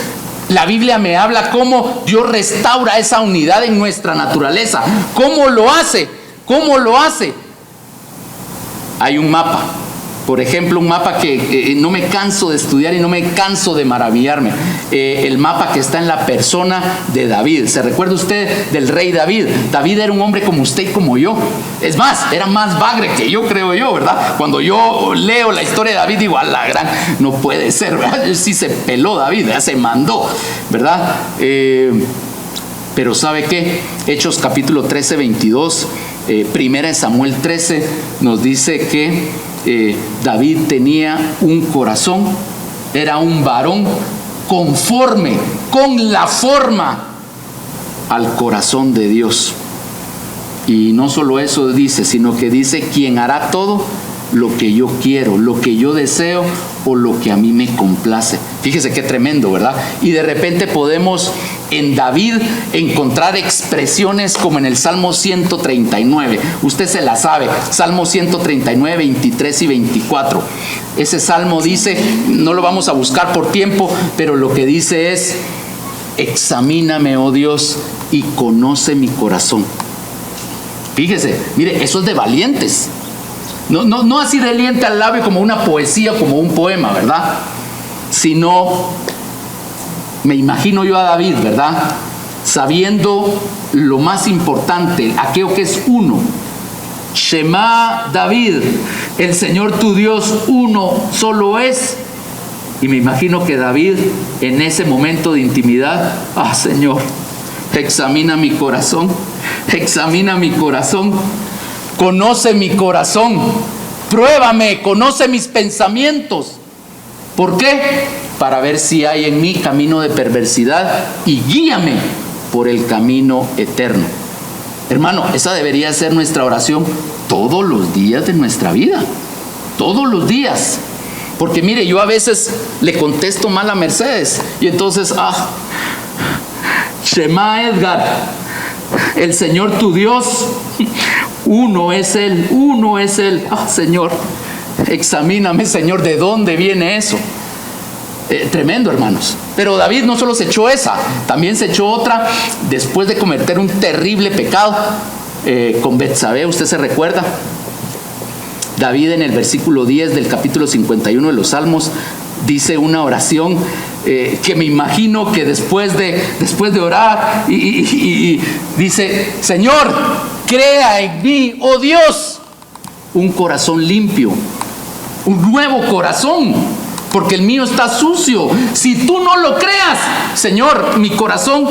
la Biblia me habla cómo Dios restaura esa unidad en nuestra naturaleza. ¿Cómo lo hace? ¿Cómo lo hace? Hay un mapa. Por ejemplo, un mapa que no me canso de estudiar y no me canso de maravillarme. El mapa que está en la persona de David. ¿Se recuerda usted del rey David? David era un hombre como usted y como yo. Es más, era más bagre que yo, creo yo, ¿verdad? Cuando yo leo la historia de David, digo, a la gran, no puede ser, ¿verdad? Sí se peló David, ya se mandó, ¿verdad? Pero ¿sabe qué? Hechos capítulo 13, 22, primera de Samuel 13, nos dice que David tenía un corazón, era un varón conforme, con la forma al corazón de Dios. Y no solo eso dice, sino que dice, quien hará todo lo que yo quiero, lo que yo deseo o lo que a mí me complace. Fíjese qué tremendo, ¿verdad? Y de repente podemos en David encontrar expresiones como en el Salmo 139. Usted se la sabe, Salmo 139, 23 y 24. Ese salmo dice, no lo vamos a buscar por tiempo, pero lo que dice es, examíname, oh Dios, y conoce mi corazón. Fíjese, mire, eso es de valientes. No así de aliento al labio como una poesía, como un poema, ¿verdad? Sino, me imagino yo a David, ¿verdad? Sabiendo lo más importante, aquello que es uno. Shema David, el Señor tu Dios uno solo es. Y me imagino que David en ese momento de intimidad, Señor, examina mi corazón, conoce mi corazón, pruébame, conoce mis pensamientos. ¿Por qué? Para ver si hay en mí camino de perversidad y guíame por el camino eterno. Hermano, esa debería ser nuestra oración todos los días de nuestra vida, todos los días. Porque mire, yo a veces le contesto mal a Mercedes y entonces, Shema Edgar, el Señor tu Dios, uno es Él. Señor, examíname, Señor, ¿de dónde viene eso? Tremendo, hermanos. Pero David no solo se echó esa, también se echó otra después de cometer un terrible pecado con Betsabé. ¿Usted se recuerda? David en el versículo 10 del capítulo 51 de los Salmos dice una oración que me imagino que después de orar y dice: Señor, crea en mí, oh Dios, un corazón limpio, un nuevo corazón, porque el mío está sucio. Si tú no lo creas, Señor, mi corazón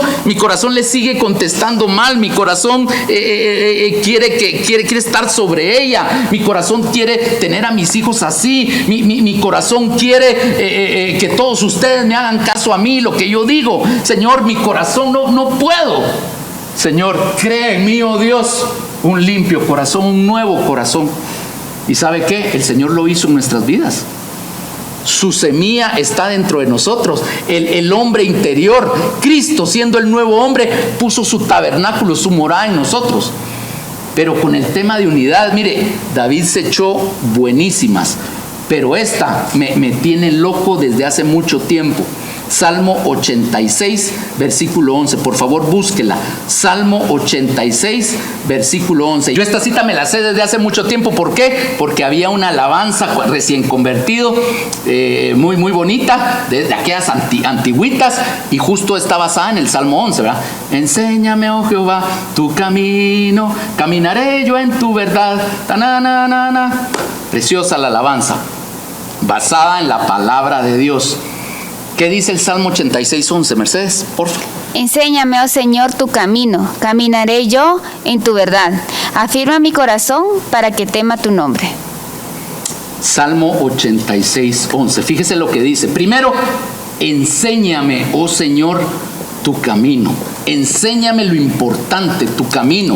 le sigue contestando mal. Mi corazón quiere estar sobre ella. Mi corazón quiere tener a mis hijos así. Mi corazón quiere que todos ustedes me hagan caso a mí, lo que yo digo. Señor, mi corazón no puedo. Señor, crea en mí, oh Dios, un limpio corazón, un nuevo corazón. ¿Y sabe qué? El Señor lo hizo en nuestras vidas. Su semilla está dentro de nosotros, el hombre interior. Cristo, siendo el nuevo hombre, puso su tabernáculo, su morada en nosotros. Pero con el tema de unidad, mire, David se echó buenísimas, pero esta me tiene loco desde hace mucho tiempo. Salmo 86, versículo 11. Por favor, búsquela. Salmo 86, versículo 11. Yo esta cita me la sé desde hace mucho tiempo. ¿Por qué? Porque había una alabanza recién convertido, muy, muy bonita, de aquellas antigüitas, y justo está basada en el Salmo 11, ¿verdad? Enséñame, oh Jehová, tu camino, caminaré yo en tu verdad. Ta-na-na-na-na. Preciosa la alabanza, basada en la palabra de Dios. ¿Qué dice el Salmo 86, 11, Mercedes? Por favor. Enséñame, oh Señor, tu camino, caminaré yo en tu verdad. Afirma mi corazón para que tema tu nombre. Salmo 86, 11. Fíjese lo que dice. Primero, enséñame, oh Señor, tu camino. Enséñame lo importante, tu camino.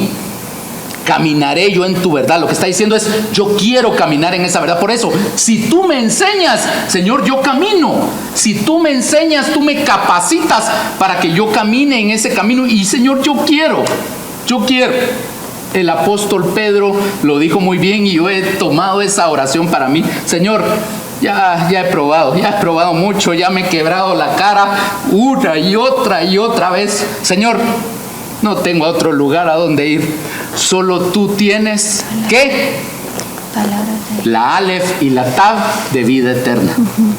Caminaré yo en tu verdad. Lo que está diciendo es: yo quiero caminar en esa verdad. Por eso, si tú me enseñas, Señor, yo camino. Si tú me enseñas, tú me capacitas para que yo camine en ese camino. Y Señor, yo quiero. El apóstol Pedro lo dijo muy bien y yo he tomado esa oración para mí. Señor, ya he probado mucho, ya me he quebrado la cara una y otra vez. Señor, no tengo otro lugar a donde ir. Solo tú tienes, ¿qué? La Aleph y la Tav de vida eterna.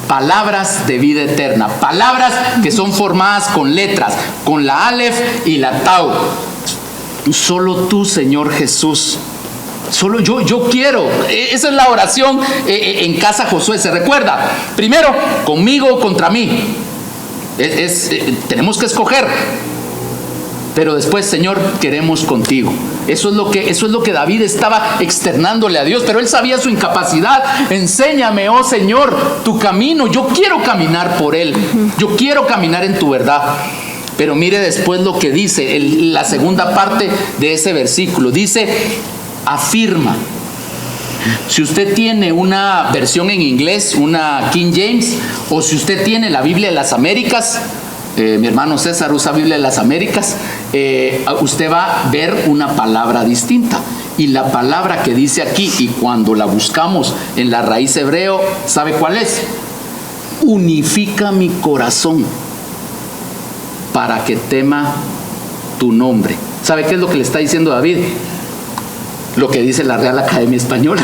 Palabras de vida eterna. Palabras que son formadas con letras, con la Aleph y la Tav. Solo tú, Señor Jesús. Solo yo quiero. Esa es la oración en casa Josué. ¿Se recuerda? Primero, conmigo o contra mí. Tenemos que escoger. Pero después, Señor, queremos contigo. Eso es lo que David estaba externándole a Dios, pero él sabía su incapacidad. Enséñame, oh Señor, tu camino. Yo quiero caminar por él. Yo quiero caminar en tu verdad. Pero mire después lo que dice, la segunda parte de ese versículo. Dice, afirma. Si usted tiene una versión en inglés, una King James, o si usted tiene la Biblia de las Américas, mi hermano César usa Biblia de las Américas, usted va a ver una palabra distinta. Y la palabra que dice aquí, y cuando la buscamos en la raíz hebreo, ¿sabe cuál es? Unifica mi corazón para que tema tu nombre. ¿Sabe qué es lo que le está diciendo David? Lo que dice la Real Academia Española.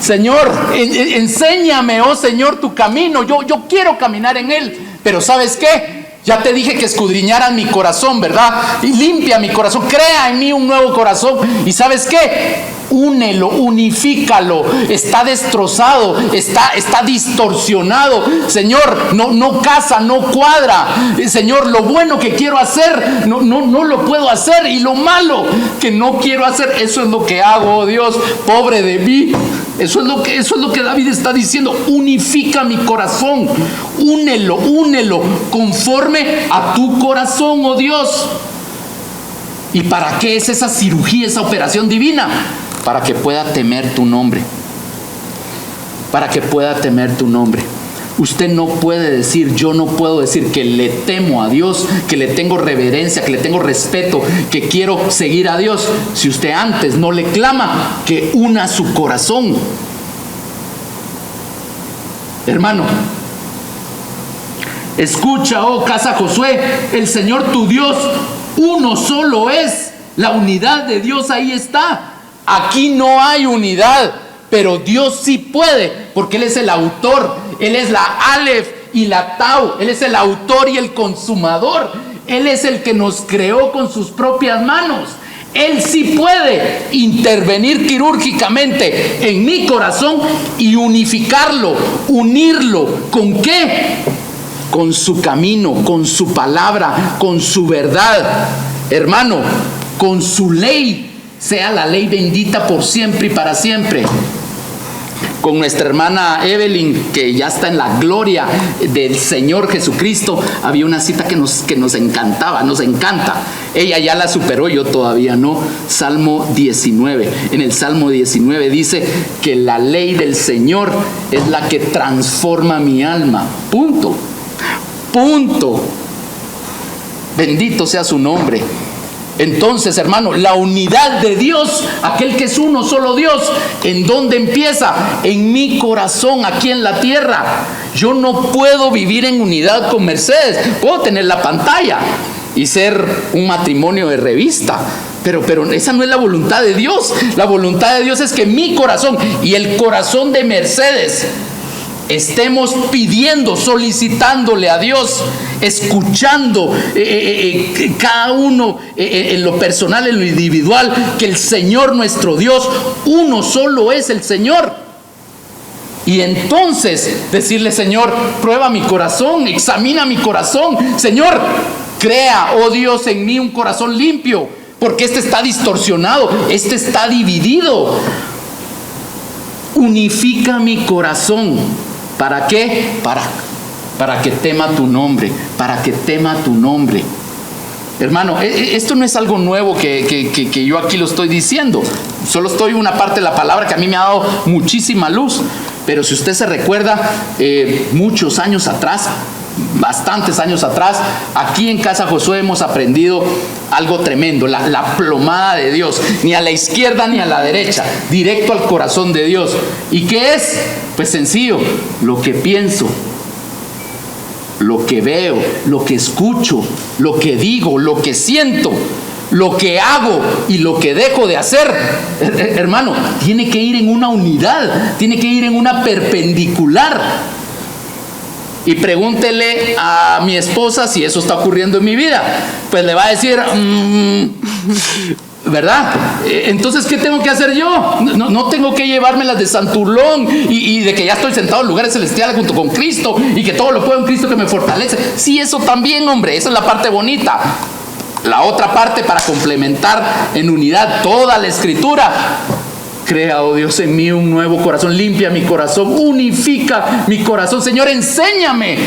Señor, enséñame, oh Señor, tu camino. Yo quiero caminar en él. Pero ¿sabes qué? Ya te dije que escudriñaras mi corazón, ¿verdad? Y limpia mi corazón, crea en mí un nuevo corazón. ¿Y sabes qué? Únelo, unifícalo. Está destrozado, está distorsionado. Señor, no casa, no cuadra. Señor, lo bueno que quiero hacer, no lo puedo hacer. Y lo malo que no quiero hacer, eso es lo que hago, oh Dios, pobre de mí. Eso es lo que David está diciendo. Unifica mi corazón, únelo conforme a tu corazón, oh Dios. ¿Y para qué es esa cirugía, esa operación divina? Para que pueda temer tu nombre. Para que pueda temer tu nombre. Usted no puede decir, yo no puedo decir que le temo a Dios, que le tengo reverencia, que le tengo respeto, que quiero seguir a Dios, si usted antes no le clama que una su corazón. Hermano, escucha, oh casa Josué, el Señor tu Dios, uno solo es. La unidad de Dios ahí está. Aquí no hay unidad, pero Dios sí puede, porque Él es el autor. Él es la Aleph y la Tau. Él es el autor y el consumador. Él es el que nos creó con sus propias manos. Él sí puede intervenir quirúrgicamente en mi corazón y unificarlo, unirlo. ¿Con qué? Con su camino, con su palabra, con su verdad. Hermano, con su ley, sea la ley bendita por siempre y para siempre. Con nuestra hermana Evelyn, que ya está en la gloria del Señor Jesucristo, había una cita que nos encantaba, nos encanta. Ella ya la superó, yo todavía no. Salmo 19. En el Salmo 19 dice que la ley del Señor es la que transforma mi alma. Punto. Punto. Bendito sea su nombre. Entonces, hermano, la unidad de Dios, aquel que es uno solo Dios, ¿en dónde empieza? En mi corazón, aquí en la tierra. Yo no puedo vivir en unidad con Mercedes. Puedo tener la pantalla y ser un matrimonio de revista, pero esa no es la voluntad de Dios. La voluntad de Dios es que mi corazón y el corazón de Mercedes estemos pidiendo, solicitándole a Dios, escuchando cada uno en lo personal, en lo individual, que el Señor nuestro Dios, uno solo es el Señor. Y entonces decirle, Señor, prueba mi corazón, examina mi corazón. Señor, crea, oh Dios, en mí un corazón limpio, porque este está distorsionado, este está dividido. Unifica mi corazón. ¿Para qué? Para que tema tu nombre, para que tema tu nombre. Hermano, esto no es algo nuevo que yo aquí lo estoy diciendo. Solo estoy una parte de la palabra que a mí me ha dado muchísima luz. Pero si usted se recuerda, muchos años atrás, bastantes años atrás, aquí en Casa Josué hemos aprendido algo tremendo, la plomada de Dios, ni a la izquierda ni a la derecha, directo al corazón de Dios. ¿Y qué es? Pues sencillo, lo que pienso, lo que veo, lo que escucho, lo que digo, lo que siento, lo que hago y lo que dejo de hacer, hermano, tiene que ir en una unidad, tiene que ir en una perpendicular. Y pregúntele a mi esposa si eso está ocurriendo en mi vida. Pues le va a decir, ¿verdad? Entonces, ¿qué tengo que hacer yo? No tengo que llevármelas de santurrón y de que ya estoy sentado en lugares celestiales junto con Cristo y que todo lo puedo en Cristo que me fortalece. Sí, eso también, hombre, esa es la parte bonita. La otra parte para complementar en unidad toda la Escritura. Crea, oh Dios, en mí un nuevo corazón, limpia mi corazón, unifica mi corazón. Señor, enséñame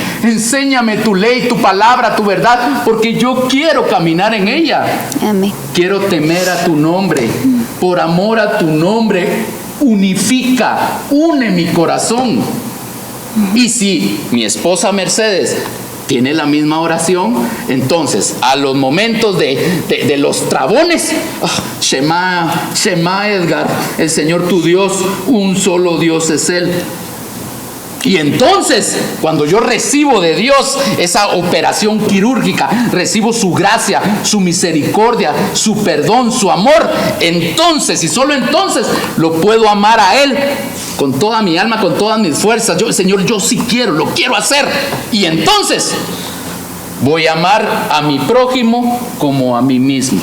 tu ley, tu palabra, tu verdad, porque yo quiero caminar en ella. Amén. Quiero temer a tu nombre, por amor a tu nombre, unifica, une mi corazón. Y si mi esposa Mercedes tiene la misma oración, entonces a los momentos de los trabones, Shema Edgar, el Señor tu Dios, un solo Dios es Él. Y entonces, cuando yo recibo de Dios esa operación quirúrgica, recibo su gracia, su misericordia, su perdón, su amor, entonces y solo entonces lo puedo amar a Él con toda mi alma, con todas mis fuerzas. Señor, yo sí quiero, lo quiero hacer. Y entonces voy a amar a mi prójimo como a mí mismo.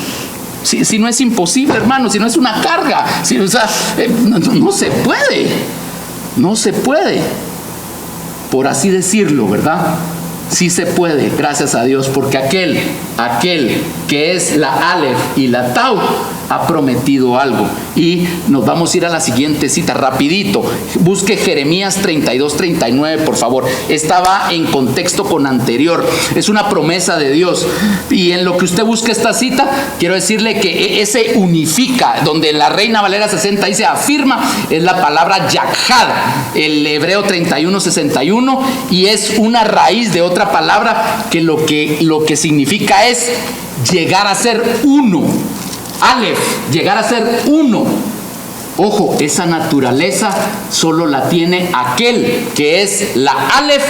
Si no es imposible, hermano, si no es una carga, no se puede, no se puede. Por así decirlo, ¿verdad? Sí se puede, gracias a Dios, porque aquel que es la Aleph y la Tau ha prometido algo. Y nos vamos a ir a la siguiente cita, rapidito. Busque Jeremías 32:39, por favor. Esta va en contexto con anterior. Es una promesa de Dios. Y en lo que usted busque esta cita, quiero decirle que ese unifica, donde la Reina Valera 60 dice afirma, es la palabra yakhad, el hebreo 31:61, y es una raíz de otra palabra que lo que significa es llegar a ser uno. Aleph, llegar a ser uno. Ojo, esa naturaleza solo la tiene aquel que es la Aleph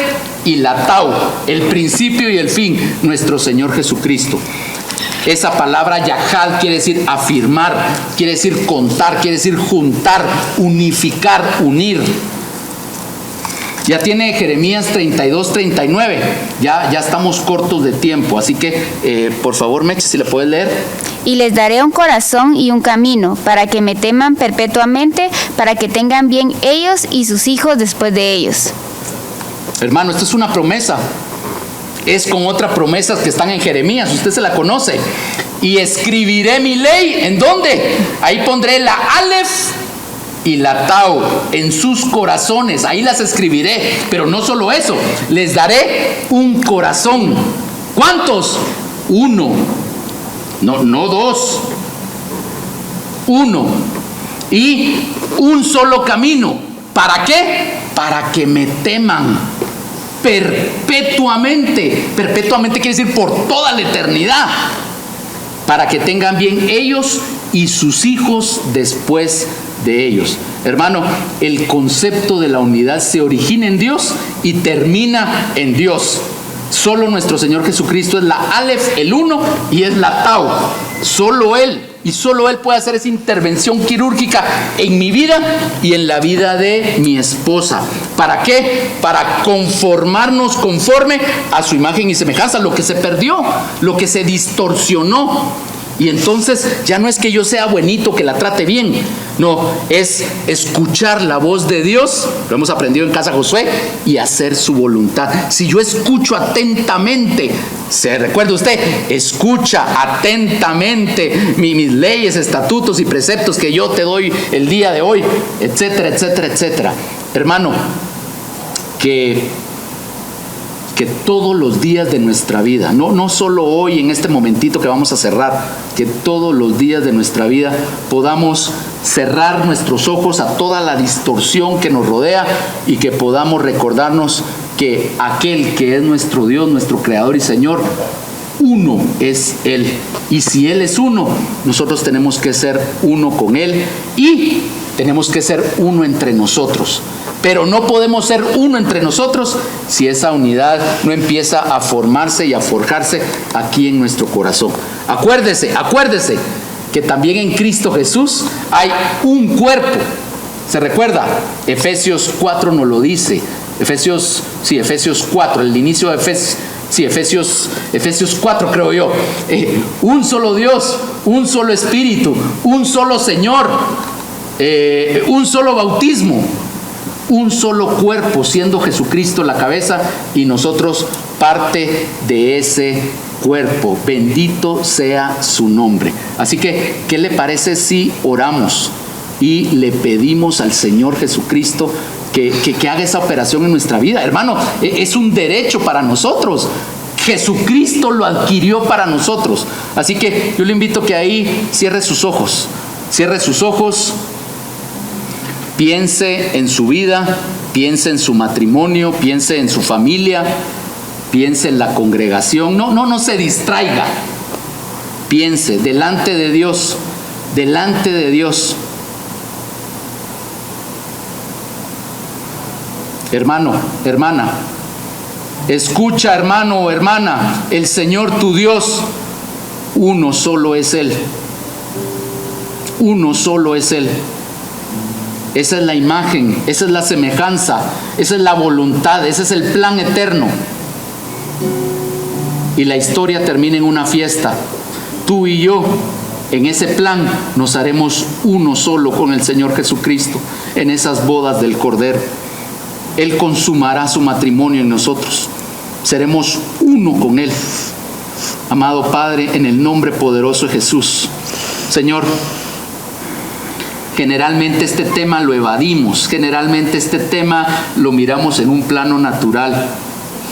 y la Tau, el principio y el fin, nuestro Señor Jesucristo. Esa palabra yakhad quiere decir afirmar, quiere decir contar, quiere decir juntar, unificar, unir. Ya tiene Jeremías 32:39. Ya estamos cortos de tiempo, así que por favor, Meche, si le puedes leer. Y les daré un corazón y un camino, para que me teman perpetuamente, para que tengan bien ellos y sus hijos después de ellos. Hermano, esto es una promesa. Es con otras promesas que están en Jeremías, usted se la conoce. Y escribiré mi ley, ¿en dónde? Ahí pondré la Aleph y la Tau en sus corazones, ahí las escribiré. Pero no solo eso, les daré un corazón. ¿Cuántos? Uno. No dos. Uno. Y un solo camino. ¿Para qué? Para que me teman perpetuamente. Perpetuamente quiere decir por toda la eternidad. Para que tengan bien ellos y sus hijos después de ellos. Hermano, el concepto de la unidad se origina en Dios y termina en Dios. Solo nuestro Señor Jesucristo es la Aleph, el uno, y es la Tau. Solo Él, y solo Él puede hacer esa intervención quirúrgica en mi vida y en la vida de mi esposa. ¿Para qué? Para conformarnos conforme a su imagen y semejanza, lo que se perdió, lo que se distorsionó. Y entonces ya no es que yo sea buenito, que la trate bien. No, es escuchar la voz de Dios, lo hemos aprendido en casa Josué, y hacer su voluntad. Si yo escucho atentamente, ¿se recuerda usted? Escucha atentamente mis leyes, estatutos y preceptos que yo te doy el día de hoy, etcétera, etcétera, etcétera. Hermano, que todos los días de nuestra vida, no solo hoy en este momentito que vamos a cerrar, que todos los días de nuestra vida podamos cerrar nuestros ojos a toda la distorsión que nos rodea y que podamos recordarnos que aquel que es nuestro Dios, nuestro Creador y Señor, uno es Él. Y si Él es uno, nosotros tenemos que ser uno con Él y tenemos que ser uno entre nosotros. Pero no podemos ser uno entre nosotros si esa unidad no empieza a formarse y a forjarse aquí en nuestro corazón. Acuérdese que también en Cristo Jesús hay un cuerpo. ¿Se recuerda? Efesios 4 nos lo dice. Efesios 4, el inicio de Efesios 4 creo yo. Un solo Dios, un solo Espíritu, un solo Señor, un solo bautismo, un solo cuerpo, siendo Jesucristo la cabeza y nosotros parte de ese cuerpo. Bendito sea su nombre. Así que, ¿qué le parece si oramos y le pedimos al Señor Jesucristo que haga esa operación en nuestra vida? Hermano, es un derecho para nosotros. Jesucristo lo adquirió para nosotros. Así que yo le invito que ahí cierre sus ojos. Piense en su vida, piense en su matrimonio, piense en su familia, piense en la congregación. No se distraiga. Piense delante de Dios, Hermano, hermana, escucha, hermano o hermana, el Señor tu Dios, uno solo es Él. Uno solo es Él. Esa es la imagen, esa es la semejanza, esa es la voluntad, ese es el plan eterno. Y la historia termina en una fiesta. Tú y yo, en ese plan, nos haremos uno solo con el Señor Jesucristo, en esas bodas del Cordero. Él consumará su matrimonio en nosotros. Seremos uno con Él. Amado Padre, en el nombre poderoso de Jesús. Señor, generalmente este tema lo evadimos, generalmente este tema lo miramos en un plano natural,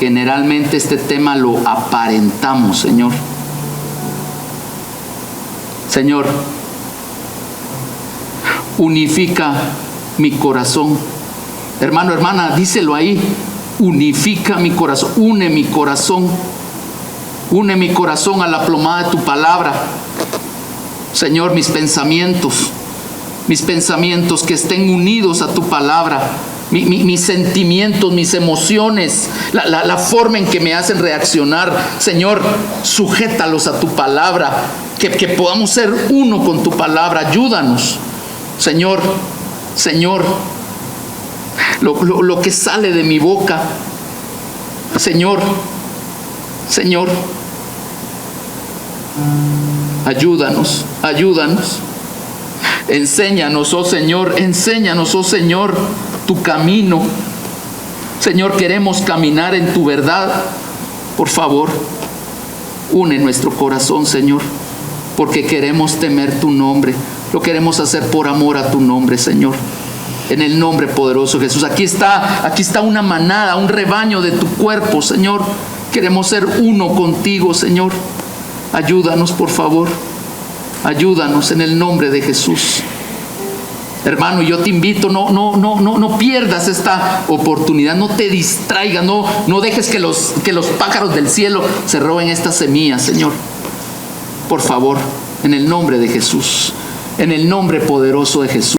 generalmente este tema lo aparentamos, Señor. Señor, unifica mi corazón. Hermano, hermana, díselo ahí, unifica mi corazón, une mi corazón a la plomada de tu palabra. Señor, mis pensamientos que estén unidos a tu palabra, mis sentimientos, mis emociones, la forma en que me hacen reaccionar, Señor, sujétalos a tu palabra, que podamos ser uno con tu palabra. Ayúdanos, Señor, lo que sale de mi boca, Señor, ayúdanos. Enséñanos, oh Señor, tu camino. Señor, queremos caminar en tu verdad. Por favor, une nuestro corazón, Señor, porque queremos temer tu nombre. Lo queremos hacer por amor a tu nombre, Señor. En el nombre poderoso de Jesús. Aquí está una manada, un rebaño de tu cuerpo, Señor. Queremos ser uno contigo, Señor. Ayúdanos, por favor. Ayúdanos en el nombre de Jesús. Hermano, yo te invito, no pierdas esta oportunidad, no te distraigas, no dejes que los pájaros del cielo se roben estas semillas, Señor. Por favor, en el nombre de Jesús, en el nombre poderoso de Jesús.